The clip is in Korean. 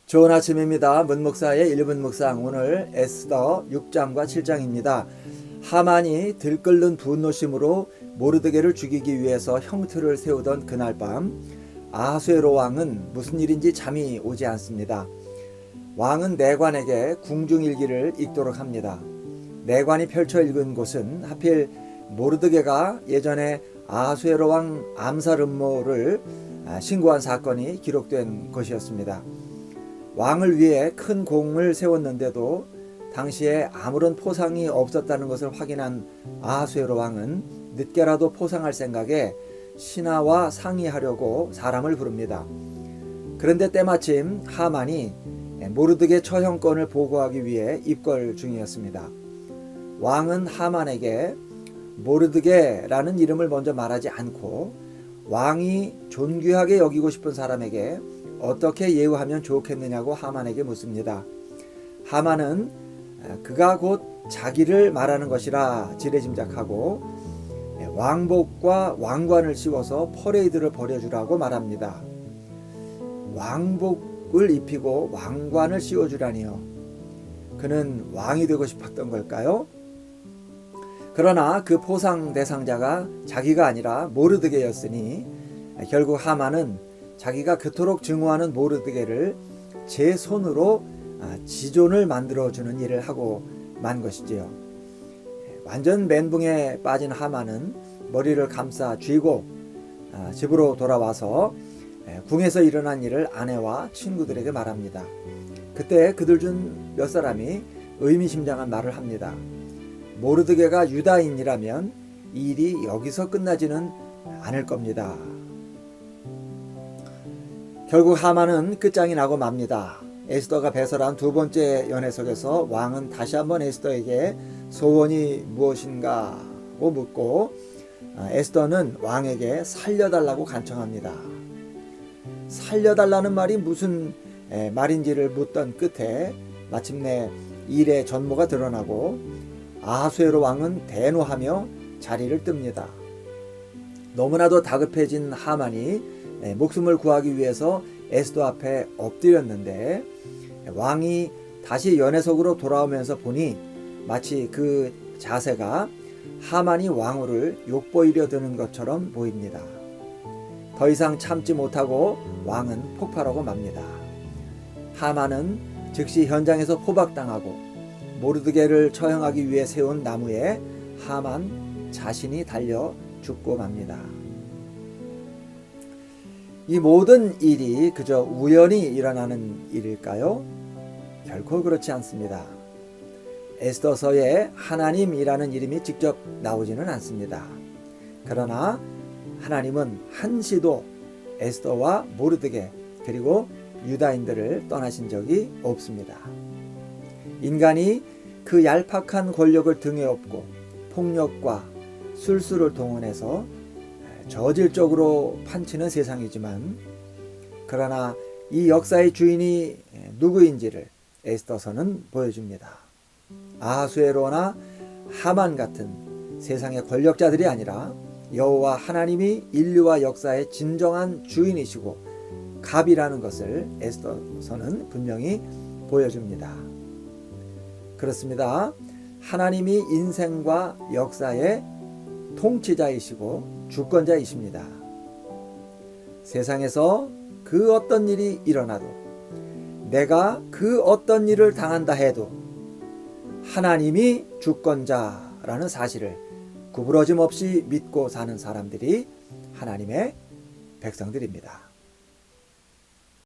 좋은 아침입니다. 문목사의 1분 묵상, 오늘 에스더 6장과 7장입니다. 하만이 들끓는 분노심으로 모르드게를 죽이기 위해서 형틀을 세우던 그날 밤, 아하수에로 왕은 무슨 일인지 잠이 오지 않습니다. 왕은 내관에게 궁중일기를 읽도록 합니다. 내관이 펼쳐 읽은 곳은 하필 모르드게가 예전에 아하수에로 왕 암살 음모를 신고한 사건이 기록된 것이었습니다. 왕을 위해 큰 공을 세웠는데도 당시에 아무런 포상이 없었다는 것을 확인한 아하수에로 왕은 늦게라도 포상할 생각에 신하와 상의하려고 사람을 부릅니다. 그런데 때마침 하만이 모르드게 처형권을 보고하기 위해 입궐 중이었습니다. 왕은 하만에게 모르드게라는 이름을 먼저 말하지 않고 왕이 존귀하게 여기고 싶은 사람에게 어떻게 예우하면 좋겠느냐고 하만에게 묻습니다. 하만은 그가 곧 자기를 말하는 것이라 지레짐작하고 왕복과 왕관을 씌워서 퍼레이드를 벌여주라고 말합니다. 왕복을 입히고 왕관을 씌워주라니요. 그는 왕이 되고 싶었던 걸까요? 그러나 그 포상 대상자가 자기가 아니라 모르드게였으니 결국 하만은 자기가 그토록 증오하는 모르드게를 제 손으로 지존을 만들어주는 일을 하고 만 것이지요. 완전 멘붕에 빠진 하만은 머리를 감싸 쥐고 집으로 돌아와서 궁에서 일어난 일을 아내와 친구들에게 말합니다. 그때 그들 중 몇 사람이 의미심장한 말을 합니다. 모르드게가 유다인이라면 이 일이 여기서 끝나지는 않을 겁니다. 결국 하만은 끝장이 나고 맙니다. 에스더가 배설한 두 번째 연회 속에서 왕은 다시 한번 에스더에게 소원이 무엇인가고 묻고 에스더는 왕에게 살려달라고 간청합니다. 살려달라는 말이 무슨 말인지를 묻던 끝에 마침내 일의 전모가 드러나고 아하수에로 왕은 대노하며 자리를 뜹니다. 너무나도 다급해진 하만이 목숨을 구하기 위해서 에스더 앞에 엎드렸는데 왕이 다시 연회석으로 돌아오면서 보니 마치 그 자세가 하만이 왕후를 욕보이려 드는 것처럼 보입니다. 더 이상 참지 못하고 왕은 폭발하고 맙니다. 하만은 즉시 현장에서 포박당하고 모르드게를 처형하기 위해 세운 나무에 하만 자신이 달려 죽고 맙니다. 이 모든 일이 그저 우연히 일어나는 일일까요? 결코 그렇지 않습니다. 에스더서에 하나님이라는 이름이 직접 나오지는 않습니다. 그러나 하나님은 한시도 에스더와 모르드게 그리고 유다인들을 떠나신 적이 없습니다. 인간이 그 얄팍한 권력을 등에 업고 폭력과 술수를 동원해서 저질적으로 판치는 세상이지만 그러나 이 역사의 주인이 누구인지를 에스더서는 보여줍니다. 아하수에로나 하만 같은 세상의 권력자들이 아니라 여호와 하나님이 인류와 역사의 진정한 주인이시고 갑이라는 것을 에스더서는 분명히 보여줍니다. 그렇습니다. 하나님이 인생과 역사의 통치자이시고 주권자이십니다. 세상에서 그 어떤 일이 일어나도 내가 그 어떤 일을 당한다 해도 하나님이 주권자라는 사실을 구부러짐 없이 믿고 사는 사람들이 하나님의 백성들입니다.